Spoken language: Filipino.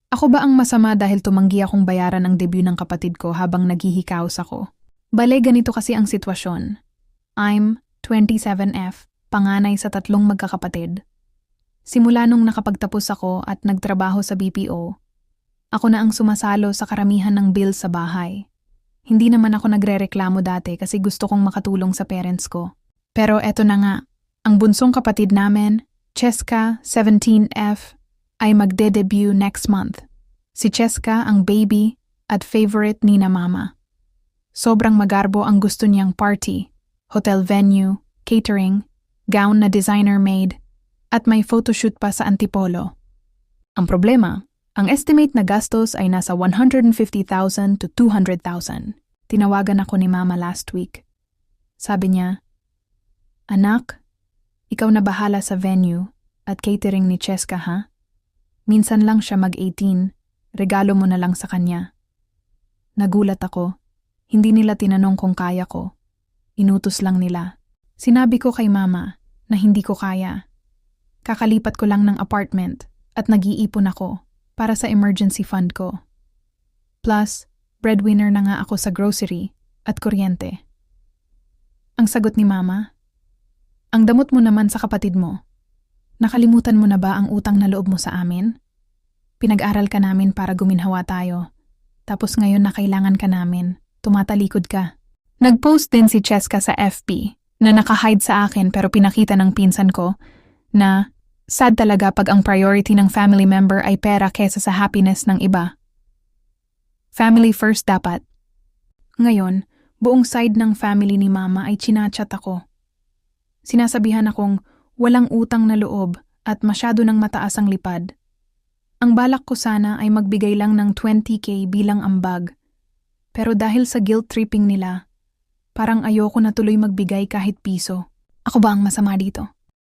Ako ba ang masama dahil tumanggi akong bayaran ang debut ng kapatid ko habang naghihikaos ako? Bale, ganito kasi ang sitwasyon. I'm 27F, panganay sa 3 magkakapatid. Simula nung nakapagtapos ako at nagtrabaho sa BPO, ako na ang sumasalo sa karamihan ng bills sa bahay. Hindi naman ako nagrereklamo dati kasi gusto kong makatulong sa parents ko. Pero eto na nga, ang bunsong kapatid namin, Cheska, 17F, ay magde-debut next month. Si Cheska ang baby at favorite ni na mama. Sobrang magarbo ang gusto niyang party, hotel venue, catering, gown na designer made, at may photoshoot pa sa Antipolo. Ang problema, ang estimate na gastos ay nasa 150,000 to 200,000. Tinawagan ako ni mama last week. Sabi niya, "Anak, ikaw na bahala sa venue at catering ni Cheska ha? Minsan lang siya mag-18, regalo mo na lang sa kanya." Nagulat ako. Hindi nila tinanong kung kaya ko. Inutos lang nila. Sinabi ko kay mama na hindi ko kaya. Kakalipat ko lang ng apartment at nag-iipon ako para sa emergency fund ko. Plus, breadwinner na nga ako sa grocery at kuryente. Ang sagot ni mama, "Ang damot mo naman sa kapatid mo. Nakalimutan mo na ba ang utang na loob mo sa amin? Pinag-aral ka namin para guminhawa tayo. Tapos ngayon na kailangan ka namin, tumatalikod ka." Nag-post din si Cheska sa FB na naka-hide sa akin pero pinakita ng pinsan ko na sad talaga pag ang priority ng family member ay pera kesa sa happiness ng iba. Family first dapat. Ngayon, buong side ng family ni mama ay chinachat ako. Sinasabihan akong walang utang na loob at masyado ng mataas ang lipad. Ang balak ko sana ay magbigay lang ng 20K bilang ambag. Pero dahil sa guilt-tripping nila, parang ayoko na tuloy magbigay kahit piso. Ako ba ang masama dito?